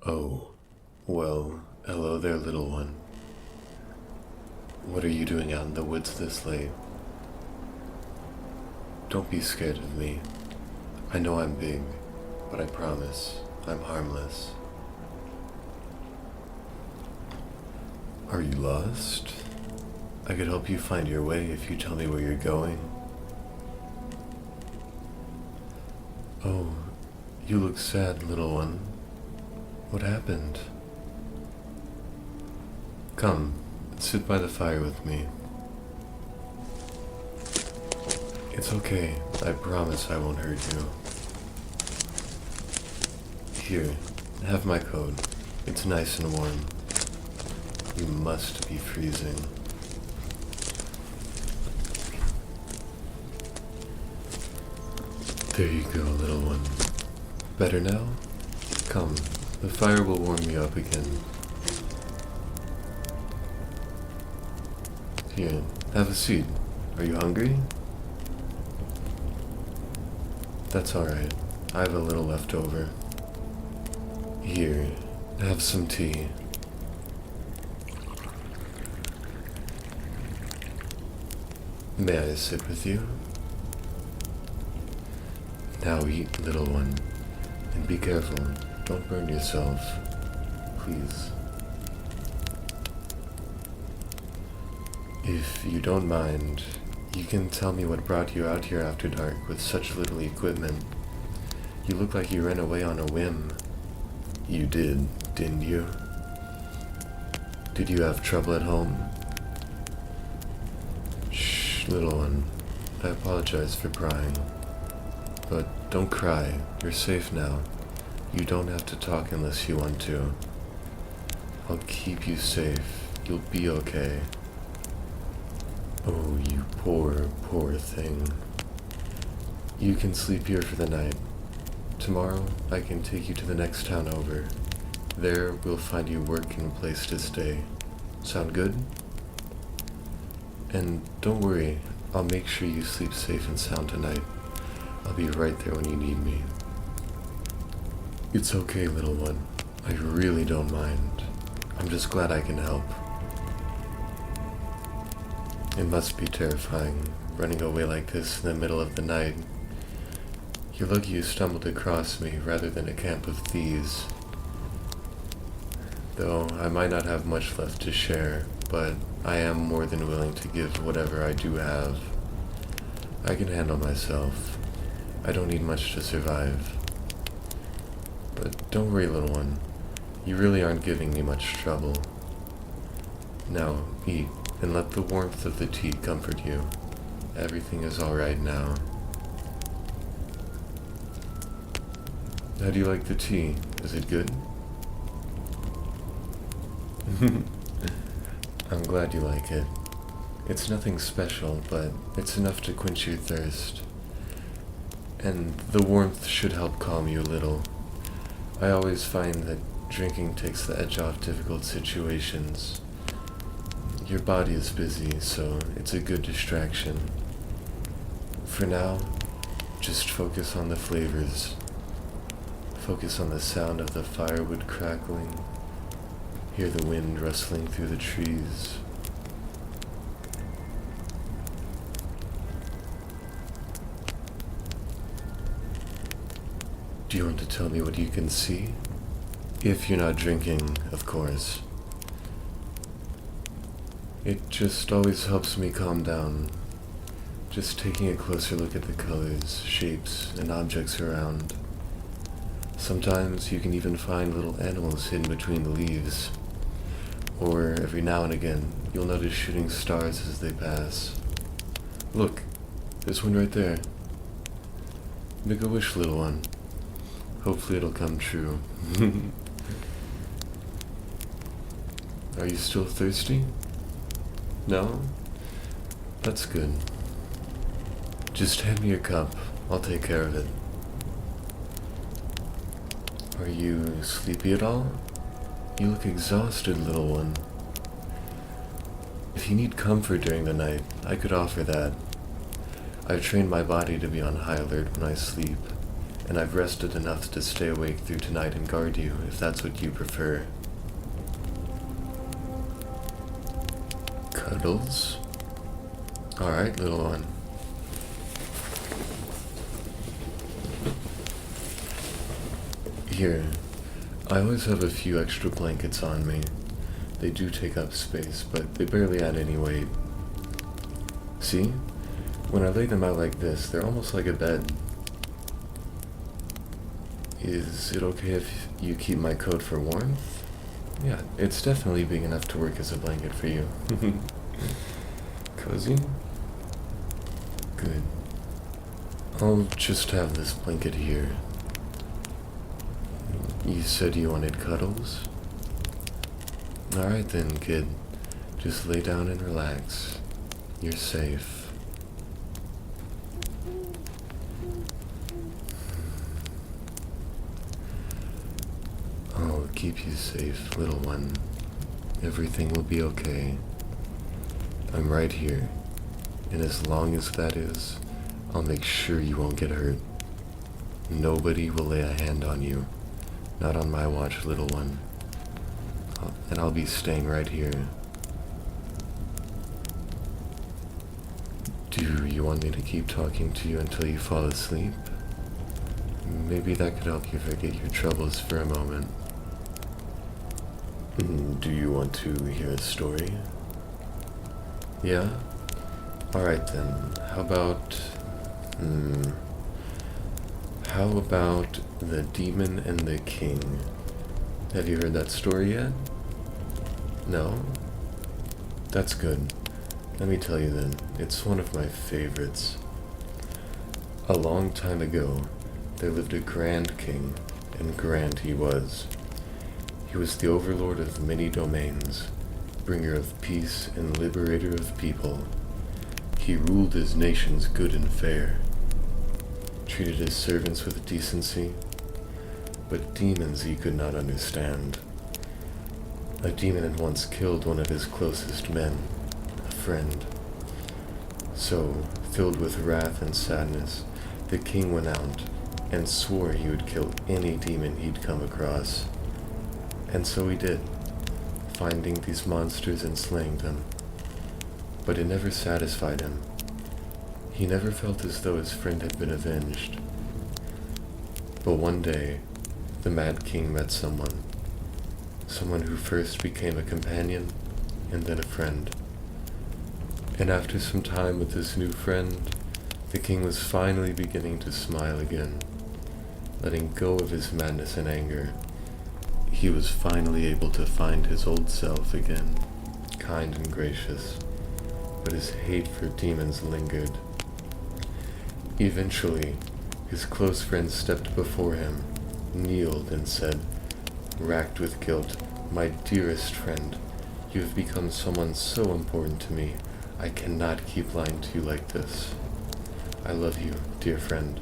Oh, well, hello there, little one. What are you doing out in the woods this late? Don't be scared of me. I know I'm big, but I promise I'm harmless. Are you lost? I could help you find your way if you tell me where you're going. Oh, you look sad, little one. What happened? Come, sit by the fire with me. It's okay, I promise I won't hurt you. Here, have my coat. It's nice and warm. You must be freezing. There you go, little one. Better now? Come, the fire will warm you up again. Here, have a seat. Are you hungry? That's alright. I have a little left over. Here, have some tea. May I sit with you? Now eat, little one, and be careful. Don't burn yourself, please. If you don't mind, you can tell me what brought you out here after dark with such little equipment. You look like you ran away on a whim. You did, didn't you? Did you have trouble at home? Shh, little one. I apologize for prying. But don't cry. You're safe now. You don't have to talk unless you want to. I'll keep you safe. You'll be okay. Oh, you poor, poor thing. You can sleep here for the night. Tomorrow, I can take you to the next town over. There, we'll find you work and a place to stay. Sound good? And don't worry, I'll make sure you sleep safe and sound tonight. I'll be right there when you need me. It's okay, little one. I really don't mind. I'm just glad I can help. It must be terrifying, running away like this in the middle of the night. You're lucky you stumbled across me rather than a camp of thieves. Though I might not have much left to share, but I am more than willing to give whatever I do have. I can handle myself. I don't need much to survive. But don't worry, little one. You really aren't giving me much trouble. Now, eat, and let the warmth of the tea comfort you. Everything is alright now. How do you like the tea? Is it good? I'm glad you like it. It's nothing special, but it's enough to quench your thirst. And the warmth should help calm you a little. I always find that drinking takes the edge off difficult situations. Your body is busy, so it's a good distraction. For now, just focus on the flavors. Focus on the sound of the firewood crackling. Hear the wind rustling through the trees. Do you want to tell me what you can see? If you're not drinking, of course. It just always helps me calm down. Just taking a closer look at the colors, shapes, and objects around. Sometimes you can even find little animals hidden between the leaves. Or every now and again, you'll notice shooting stars as they pass. Look, there's one right there. Make a wish, little one. Hopefully it'll come true. Are you still thirsty? No? That's good. Just hand me your cup. I'll take care of it. Are you sleepy at all? You look exhausted, little one. If you need comfort during the night, I could offer that. I've trained my body to be on high alert when I sleep, and I've rested enough to stay awake through tonight and guard you, if that's what you prefer. Cuddles? Alright, little one. Here, I always have a few extra blankets on me. They do take up space, but they barely add any weight. See? When I lay them out like this, they're almost like a bed. Is it okay if you keep my coat for warmth? Yeah, it's definitely big enough to work as a blanket for you. Cozy? Good. I'll just have this blanket here. You said you wanted cuddles? Alright then, kid. Just lay down and relax. You're safe. I'll keep you safe, little one. Everything will be okay. I'm right here, and as long as that is, I'll make sure you won't get hurt. Nobody will lay a hand on you. Not on my watch, little one. And I'll be staying right here. Do you want me to keep talking to you until you fall asleep? Maybe that could help you forget your troubles for a moment. Do you want to hear a story? Yeah? Alright then, how about The Demon and the King? Have you heard that story yet? No? That's good. Let me tell you then, it's one of my favorites. A long time ago, there lived a grand king, and grand he was. He was the overlord of many domains, bringer of peace and liberator of people. He ruled his nations good and fair, treated his servants with decency, but demons he could not understand. A demon had once killed one of his closest men, a friend. So, filled with wrath and sadness, the king went out and swore he would kill any demon he'd come across. And so he did, finding these monsters and slaying them. But it never satisfied him. He never felt as though his friend had been avenged. But one day, the Mad King met someone who first became a companion and then a friend. And after some time with this new friend, the king was finally beginning to smile again, letting go of his madness and anger. He was finally able to find his old self again, kind and gracious, but his hate for demons lingered. Eventually, his close friend stepped before him, kneeled, and said, racked with guilt, "My dearest friend, you have become someone so important to me, I cannot keep lying to you like this. I love you, dear friend,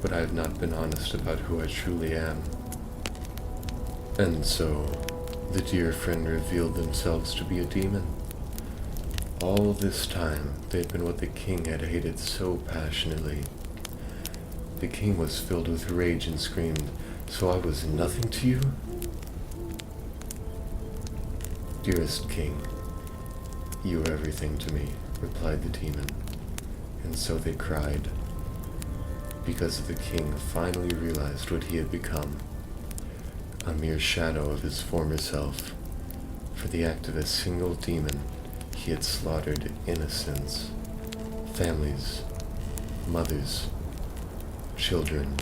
but I have not been honest about who I truly am." And so, the dear friend revealed themselves to be a demon. All this time, they had been what the king had hated so passionately. The king was filled with rage and screamed, "So I was nothing to you?" "Dearest king, you are everything to me," replied the demon. And so they cried, because the king finally realized what he had become. A mere shadow of his former self. For the act of a single demon, he had slaughtered innocents, families, mothers, children.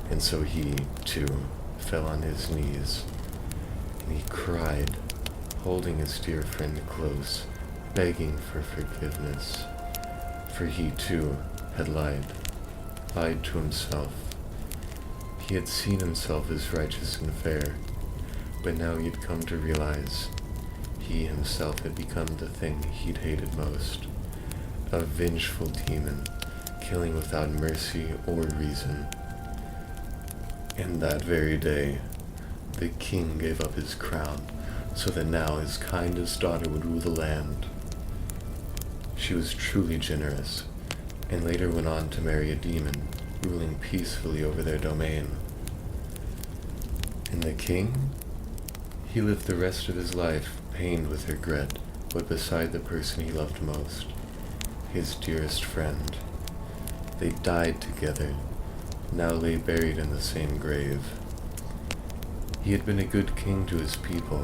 And so he, too, fell on his knees, and he cried, holding his dear friend close, begging for forgiveness. For he, too, had lied to himself. He had seen himself as righteous and fair, but now he'd come to realize he himself had become the thing he'd hated most. A vengeful demon, killing without mercy or reason. And that very day, the king gave up his crown, so that now his kindest daughter would rule the land. She was truly generous, and later went on to marry a demon ruling peacefully over their domain. And the king? He lived the rest of his life pained with regret, but beside the person he loved most, his dearest friend. They died together, now lay buried in the same grave. He had been a good king to his people,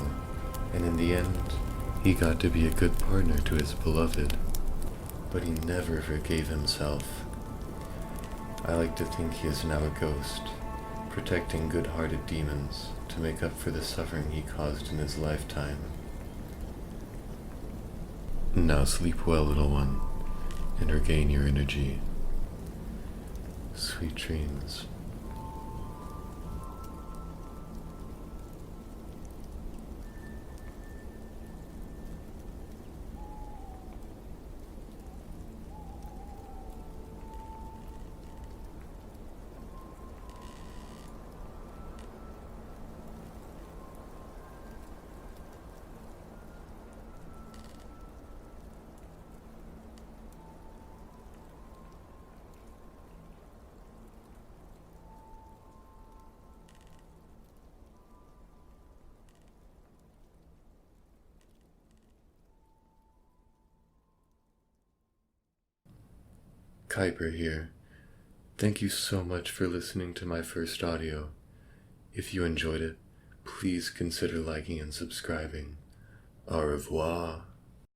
and in the end, he got to be a good partner to his beloved, but he never forgave himself. I like to think he is now a ghost, protecting good-hearted demons to make up for the suffering he caused in his lifetime. Now sleep well, little one, and regain your energy. Sweet dreams. Kuiper here. Thank you so much for listening to my first audio. If you enjoyed it, please consider liking and subscribing. Au revoir.